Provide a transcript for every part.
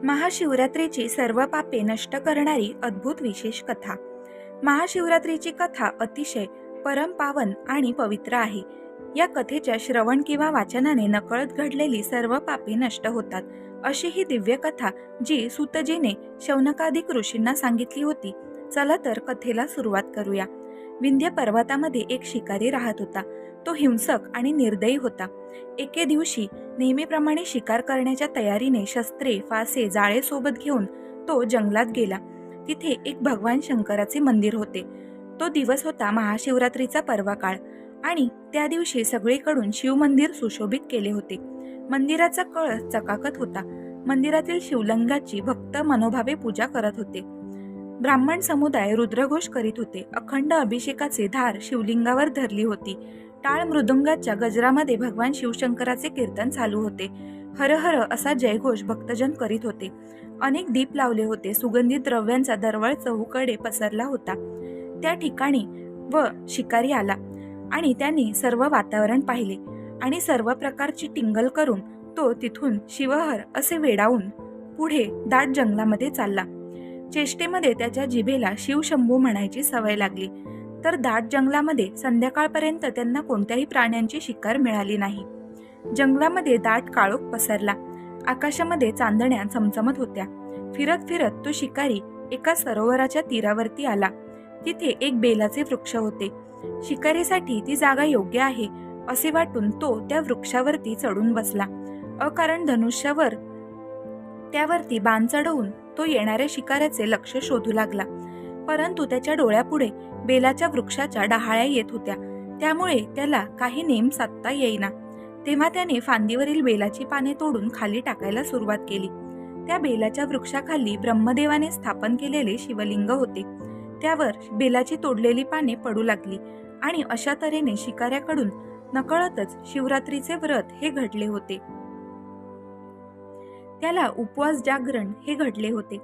महाशिवरात्रीची सर्व पापे नष्ट करणारी अद्भुत विशेष कथा। महाशिवरात्रीची कथा अतिशय परमपावन आणि पवित्र आहे। या कथेच्या श्रवण किंवा वाचनाने नकळत घडलेली सर्व पापे नष्ट होतात, अशी ही दिव्य कथा जी सूतजीने शौनकादिक ऋषींना सांगितली होती। चला तर कथेला सुरुवात करूया। विंध्य पर्वतामध्ये एक शिकारी राहत होता। तो हिंसक आणि निर्दयी होता। एके दिवशी नेहमीप्रमाणे शिकार करण्याच्या तयारीने शस्त्रे, फासे, जाळे सोबत घेऊन तो जंगलात गेला। तिथे एक भगवान शंकराचे मंदिर होते। तो दिवस होता महाशिवरात्रीचा पर्वकाळ आणि त्या दिवशी सगळीकडून शिव मंदिर सुशोभित केले होते। मंदिराचा कळस चकाकत होता। मंदिरातील शिवलिंगाची भक्त मनोभावे पूजा करत होते। ब्राह्मण समुदाय रुद्रघोष करीत होते। अखंड अभिषेकाचे धार शिवलिंगावर धरली होती। टाळ मृदुंगाच्या गजरामध्ये भगवान शिवशंकराचे कीर्तन चालू होते। हर हर असा जयघोष भक्तजन करीत होते। अनेक दीप लावले होते। सुगंधित द्रव्यांचा दरवळ चहूकडे पसरला होता। त्या ठिकाणी शिकारी आला आणि त्याने सर्व वातावरण पाहिले आणि सर्व प्रकारची टिंगल करून तो तिथून शिवहर असे वेडावून पुढे दाट जंगलामध्ये चालला। चेष्टेमध्ये त्याच्या जिभेला शिवशंभू म्हणायची सवय लागली। तर दाट जंगलामध्ये संध्याकाळपर्यंत त्यांना कोणत्याही प्राण्यांची शिकार मिळाली नाही। जंगलामध्ये दाट काळोख पसरला। आकाशामध्ये चांदण्या चमचमत होत्या। फिरत फिरत तो शिकारी एका सरोवराच्या तीरावरती आला। तिथे एक बेलाचे वृक्ष होते। शिकारीसाठी ती जागा योग्य आहे असे वाटून तो त्या वृक्षावरती चढून बसला। अकारण धनुष्यावर त्यावरती बाण चढवून तो येणाऱ्या शिकाऱ्याचे लक्ष शोधू लागला। परंतु त्याच्या डोळ्यापुढे बेलाच्या वृक्षाच्या डहाळ्या येत होत्या, त्यामुळे त्याला काही नेम साधता येईना। तेव्हा त्याने फांदीवरील बेलाची पाने तोडून खाली टाकायला सुरुवात केली। त्या बेलाच्या वृक्षाखाली ब्रह्मदेवाने स्थापन केलेले शिवलिंग होते। त्यावर बेलाची तोडलेली पाने पडू लागली आणि अशा तऱ्हेने शिकाऱ्याकडून नकळतच शिवरात्रीचे व्रत हे घडले होते। त्याला उपवास जागरण हे घडले होते।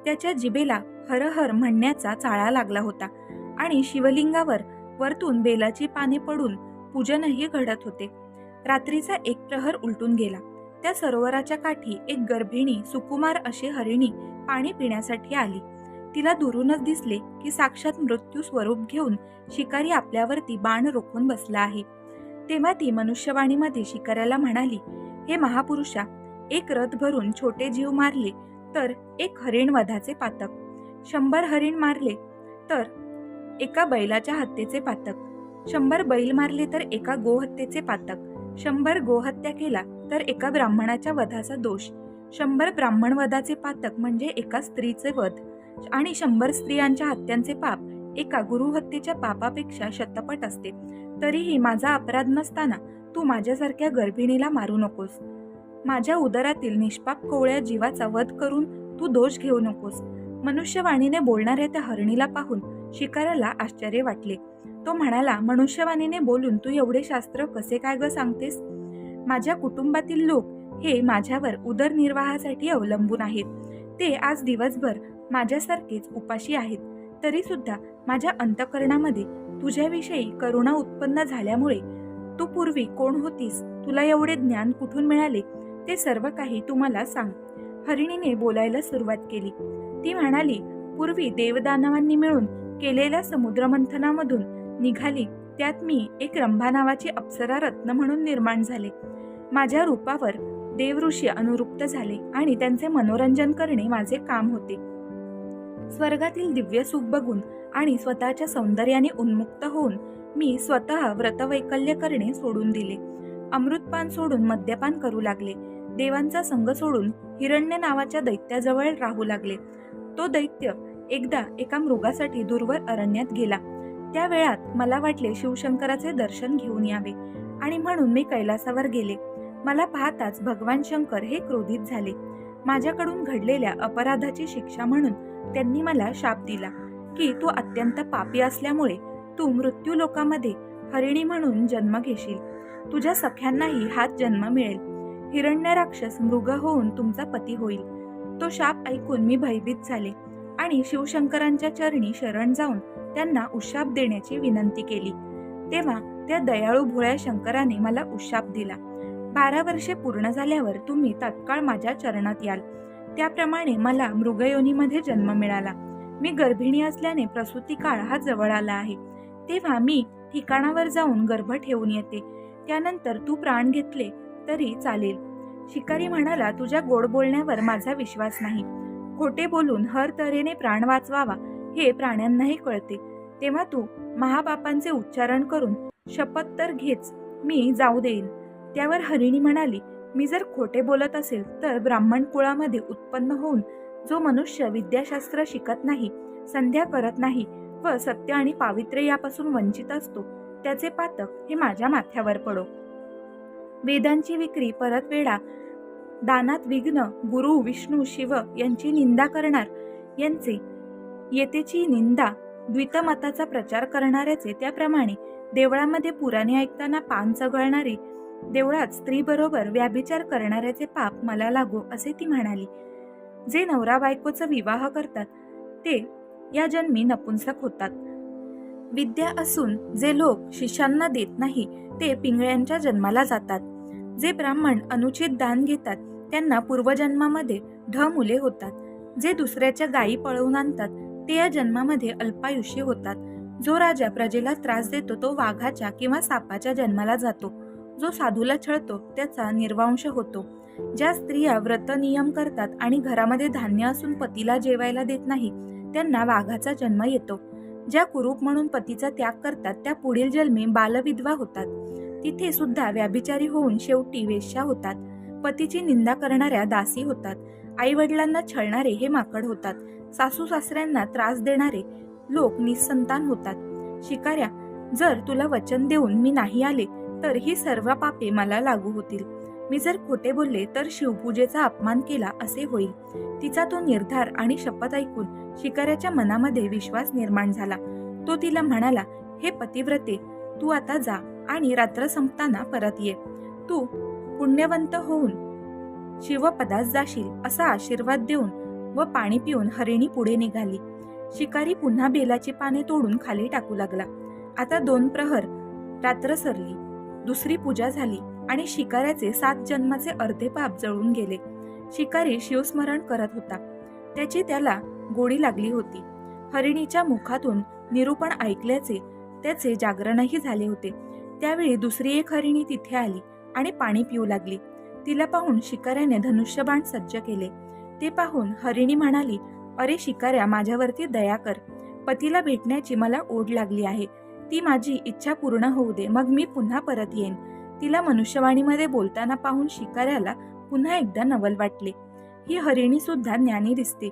त्याच्या जिभेला हर हर म्हणण्याचा चाळा लागला होता आणि शिवलिंगावर वरतून बेलाची पाने पडून पूजनही घडत होते। रात्रीचा एक प्रहर उलटून गेला। त्या सरोवराच्या काठी एक गर्भिणी सुकुमार अशी हरिणी पाणी पिण्यासाठी आली। तिला दुरूनच दिसले की साक्षात मृत्यू स्वरूप घेऊन शिकारी आपल्यावरती बाण रोखून बसला आहे। तेव्हा ती मनुष्यवाणीमध्ये शिकाऱ्याला म्हणाली, हे महापुरुषा, एक रथ भरून छोटे जीव मारले तर एक हरिण वधाचे पातक, 100 हरिण मारले तर एका बैलाच्या हत्येचे पातक, 100 बैल मारले तर एका गोहत्येचे पातक, 100 गोहत्या केला तर एका ब्राह्मणाच्या वधाचा दोष, 100 ब्राह्मण वधाचे पातक म्हणजे एका स्त्रीचे वध आणि 100 स्त्रियांच्या हत्यांचे पाप एका गुरुहत्येच्या पापापेक्षा शतपट असते। तरीही माझा अपराध नसताना तू माझ्यासारख्या गर्भिणीला मारू नकोस। माझ्या उदरातील निष्पाप कोवळ्या जीवाचा वध करून तू दोष घेऊ नकोस। मनुष्यवाणीने बोलणाऱ्या त्या हरणीला पाहून शिकाऱ्याला आश्चर्य वाटले। तो म्हणाला, मनुष्यवाणीने बोलून तू एवढे शास्त्र कसे काय ग सांगतेस? माझ्या कुटुंबातील लोक हे माझ्यावर उदरनिर्वाहासाठी अवलंबून आहेत। ते आज दिवसभर माझ्यासारखेच उपाशी आहेत। तरी सुद्धा माझ्या अंतःकरणामध्ये तुझ्याविषयी करुणा उत्पन्न झाल्यामुळे तू पूर्वी कोण होतीस, तुला एवढे ज्ञान कुठून मिळाले, ते सर्व काही तू मला सांग। हरिणीने बोलायला सुरुवात केली। ती म्हणाली, पूर्वी देवदानवांनी मिळून केलेल्या समुद्रमंथनामधून निघाली, त्यात मी एक रंभा नावाची अप्सरा रत्न म्हणून निर्माण झाले। माझ्या रूपावर देवऋषी अनुरूप्त झाले आणि त्यांचे मनोरंजन करणे माझे काम होते। स्वर्गातील दिव्य सुख बघून आणि स्वतःच्या सौंदर्याने उन्मुक्त होऊन मी स्वतः व्रतवैकल्य करणे सोडून दिले। अमृतपान सोडून मद्यपान करू लागले। देवांचा संग सोडून हिरण्य नावाच्या दैत्याजवळ राहू लागले। तो दैत्य एकदा एका मृगासाठी दूरवर अरण्यात गेला। त्या वेळात मला वाटले शिवशंकराचे दर्शन घेऊन यावे आणि म्हणून मी कैलासावर गेले। मला पाहताच भगवान शंकर हे क्रोधित झाले। माझ्याकडून घडलेल्या अपराधाची शिक्षा म्हणून त्यांनी मला शाप दिला की तू अत्यंत पापी असल्यामुळे तू मृत्यू लोकामध्ये हरिणी म्हणून जन्म घेशील। तुझ्या सख्यांनाही हाच जन्म मिळेल। हिरण्य राक्षस मृग होऊन तुमचा पती होईल। तो शाप ऐकून मी भयभीत झाले आणि शिवशंकरांच्या चरणी शरण जाऊन त्यांना उशाप देण्याची विनंती केली। तेव्हा त्या दयाळू भोळ्या शंकराने मला उशाप दिला, 12 वर्षे पूर्ण झाल्यावर तुम्ही तात्काळ माझ्या चरणात याल, त्याप्रमाणे मला मृगयोनीमध्ये जन्म मिळाला. मी गर्भिणी असल्याने प्रसूती काळ हा जवळ आला आहे. तेव्हा मी ठिकाणावर जाऊन गर्भ ठेवून येते. त्यानंतर तू प्राण घेतले तरी चालेल. शिकारी म्हणाला, तुझ्या गोड बोलण्यावर माझा विश्वास नाही. खोटे बोलून हर तऱ्हेने प्राण वाचवावा हे प्राण्यांनाही कळते. तेव्हा तू महापापांचे उच्चारण करून शपथ तर घेच, मी जाऊ देईन. त्यावर हरिणी म्हणाली, मी जर खोटे बोलत असेल तर ब्राह्मण कुळामध्ये उत्पन्न होऊन जो मनुष्य विद्याशास्त्र शिकत नाही, संध्या करत नाही व सत्य आणि पावित्र्य यापासून वंचित असतो, त्याचे पातक हे माझ्या माथ्यावर पडो. वेदांची विक्री परत वेडा, दानात विघ्न, गुरु विष्णू शिव यांची निंदा करणार, यांचे येतेची निंदा, द्वितमताचा प्रचार करणाऱ्याचे, त्याप्रमाणे देवळामध्ये पुराणे ऐकताना पान चघळणारे, देवळात स्त्रीबरोबर व्याभिचार करणाऱ्याचे पाप मला लागो, असे ती म्हणाली. जे नवरा बायकोचा विवाह करतात ते या जन्मी नपुंसक होतात. विद्या असून जे लोक शिष्यांना देत नाही ते पिंगळ्यांच्या जन्माला जातात. जे ब्राह्मण अनुचित दान घेतात त्यांना पूर्वजन्मामध्ये मुले होतात. जे दुसऱ्याच्या गायी पळवून आणतात ते या जन्मामध्ये अल्पायुष्य होतात. जो राजा प्रजेला त्रास देतो तो वाघाच्या किंवा सापाच्या जन्माला जातो. जो साधूला छळतो त्याचा निर्वांश होतो. ज्या स्त्रिया व्रत नियम करतात आणि घरामध्ये धान्य असून पतीला जेवायला देत नाही त्यांना वाघाचा जन्म येतो. ज्या कुरूप म्हणून पतीचा त्याग करतात त्या पुढील जन्मी बालविधवा होतात. तिथे सुद्धा व्याभिचारी होऊन शेवटी वेश्या होतात. पतीची निंदा करणाऱ्या दासी होतात. आई वडिलांना छळणारे हे माकड होतात. सासू सासऱ्यांना त्रास देणारे लोक निसंतान होतात. शिकाऱ्या, जर तुला वचन देऊन मी नाही आले तर ही सर्व पापे मला लागू होतील. मी जर खोटे बोलले तर शिवपूजेचा अपमान केला असे होईल. तिचा तो निर्धार आणि शपथ ऐकून शिकाऱ्याच्या मनामध्ये विश्वास निर्माण झाला. तो तिला म्हणाला, हे पतिव्रते, तू आता जा आणि रात्र संपताना परत ये. तू पुण्यवंत होऊन शिवपदास जाशील असा आशीर्वाद देऊन व पाणी पिऊन हरिणी पुढे निघाली. शिकारी पुन्हा बेलाची पाने तोडून खाली टाकू लागला. आता 2 प्रहर रात्र सरली. दुसरी पूजा झाली आणि शिकाऱ्याचे 7 जन्माचे अर्धे पाप जळून गेले. शिकारी शिवस्मरण करत होता. त्याची त्याला गोडी लागली होती. हरिणीच्या मुखातून निरूपण ऐकल्याचे त्याचे जागरणही झाले होते. त्यावेळी दुसरी एक हरिणी तिथे आली आणि पाणी पिऊ लागली. तिला पाहून शिकाऱ्याने धनुष्यबाण सज्ज केले. ते पाहून हरिणी म्हणाली, अरे शिकाऱ्या, माझ्यावरती दया कर. पतीला भेटण्याची मला ओढ लागली आहे. ती माझी इच्छा पूर्ण होऊ दे, मग मी पुन्हा परत येईन. तिला मनुष्यवाणीमध्ये बोलताना पाहून शिकाऱ्याला पुन्हा एकदा नवल वाटले. ही हरिणी सुद्धा ज्ञानी दिसते.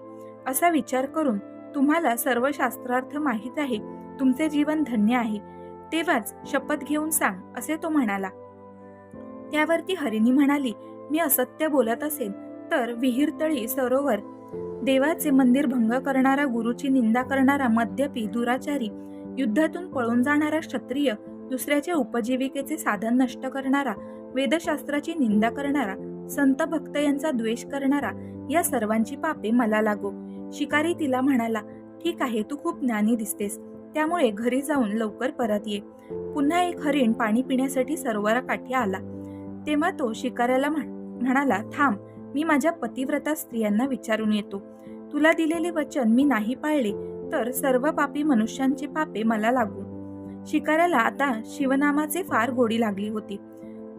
असा विचार करून तुम्हाला सर्व शास्त्रार्थ माहीत आहे. तुमचे जीवन धन्य आहे. तेव्हाच शपथ घेऊन सांग, असे तो म्हणाला. त्यावरती हरिणी म्हणाली, मी असत्य बोलत असेल तर विहीरतळी, सरोवर, देवाचे मंदिर भंग करणारा, गुरुची निंदा करणारा, मद्यपी, दुराचारी, युद्धातून पळून जाणारा क्षत्रिय, दुसऱ्याच्या उपजीविकेचे साधन नष्ट करणारा, वेदशास्त्राची निंदा करणारा, संत भक्त यांचा द्वेष करणारा, या सर्वांची पापे मला लागो. शिकारी तिला म्हणाला, ठीक आहे, तू खूप ज्ञानी दिसतेस, त्यामुळे घरी जाऊन लवकर परत ये. पुन्हा एक हरिण पाणी पिण्यासाठी सरोवराकाठी आला. तेव्हा तो शिकाऱ्याला म्हणाला, थांब, मी माझ्या पतिव्रता स्त्रियांना विचारून येतो. तुला दिलेले वचन मी नाही पाळले तर सर्व पापी मनुष्यांची पापे मला लागू. शिकाऱ्याला आता शिवनामाचे फार गोडी लागली होती.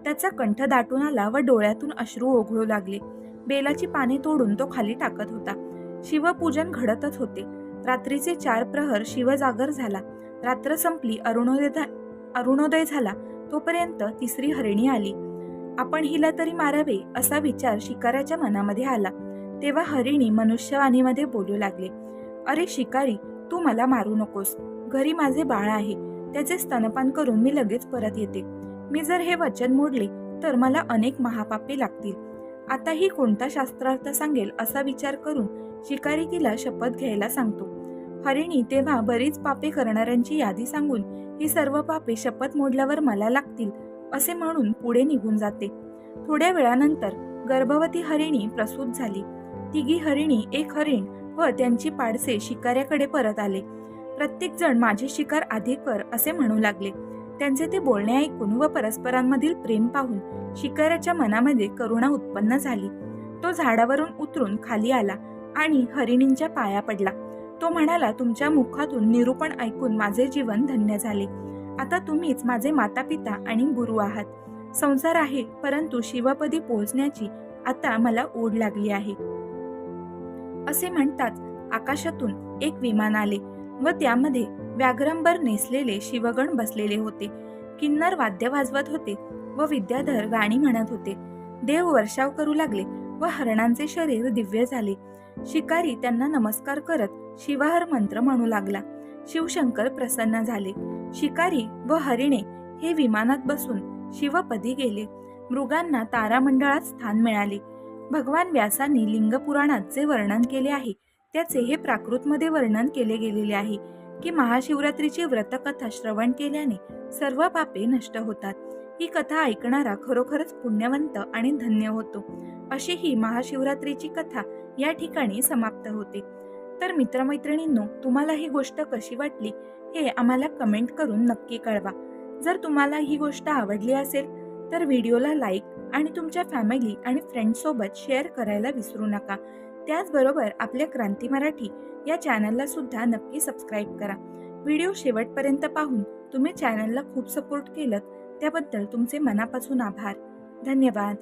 त्याचा कंठ दाटून आला व डोळ्यातून अश्रू ओघळू लागले. बेलाची पाने तोडून तो खाली टाकत होता. शिवपूजन घडतच होते. रात्रीचे 4 प्रहर शिवजागर झाला. रात्र संपली, अरुणोदय झाला. तोपर्यंत तिसरी हरिणी आली. आपण हिला तरी मारावे असा विचार शिकाऱ्याच्या मनामध्ये आला. तेव्हा हरिणी मनुष्यवाणीमध्ये बोलू लागले, अरे शिकारी, तू मला मारू नकोस. घरी माझे बाळ आहे. त्याचे स्तनपान करून मी लगेच परत येते. मी जर हे वचन मोडले तर मला अनेक महापापे लागतील. आता ही कोणता शास्त्रार्थ सांगेल असा विचार करून शिकारी तिला शपथ घ्यायला सांगतो. हरिणी तेव्हा बरीच पापे करणाऱ्यांची यादी सांगून ही सर्व पापे शपथ मोडल्यावर मला लागतील असे म्हणून पुढे निघून जाते. थोड्या वेळानंतर गर्भवती हरिणी प्रसूत झाली. तिघी हरिणी, एक हरिण व त्यांची पाडसे शिकाऱ्याकडे परत आले. प्रत्येक जण माझे शिकार आधी कर असे म्हणू लागले. त्यांचे ते बोलणे ऐकून व परस्परांमधील प्रेम पाहून शिकाऱ्याच्या मनामध्ये करुणा उत्पन्न झाली. तो झाडावरून उतरून खाली आला आणि हरिणींच्या पाया पडला. तो म्हणाला, तुमच्या मुखातून निरूपण ऐकून माझे जीवन धन्य झाले. आता तुम्हीच माझे माता पिता आणि गुरु आहात. संसार आहे, परंतु शिवपदी पोहोचण्याची आता मला ओढ लागली आहे. असे म्हणताच आकाशातून एक विमान आले व त्यामध्ये व्याघ्रंबर नेसलेले शिवगण बसलेले होते. किन्नर वाद्य वाजवत होते व विद्याधर गाणी म्हणत होते. देव वर्षाव करू लागले व हरणांचे शरीर दिव्य झाले. शिकारी त्यांना नमस्कार करत शिवहर मंत्र म्हणू लागला. शिवशंकर प्रसन्न झाले. शिकारी व हरिणे हे विमानात बसून शिवपदी गेले. मृगांना तारामंडळात स्थान मिळाले. भगवान व्यासांनी लिंगपुराणात जे वर्णन केले आहे त्याचे हे प्राकृतमध्ये वर्णन केले गेलेले आहे की महाशिवरात्रीची व्रतकथा श्रवण केल्याने सर्व पापे नष्ट होतात. ही कथा ऐकणारा खरोखरच पुण्यवंत आणि धन्य होतो. अशी ही महाशिवरात्रीची कथा या ठिकाणी समाप्त होते. तर मित्रमैत्रिणींनो, तुम्हाला ही गोष्ट कशी वाटली हे आम्हाला कमेंट करून नक्की कळवा. जर तुम्हाला ही गोष्ट आवडली असेल तर व्हिडिओला लाईक आणि तुमच्या फॅमिली आणि फ्रेंड्ससोबत शेअर करायला विसरू नका. त्याचबरोबर आपल्या क्रांती मराठी या चॅनलला सुद्धा नक्की सबस्क्राईब करा. व्हिडिओ शेवटपर्यंत पाहून तुम्ही चॅनलला खूप सपोर्ट केलं त्याबद्दल तुमचे मनापासून आभार. धन्यवाद.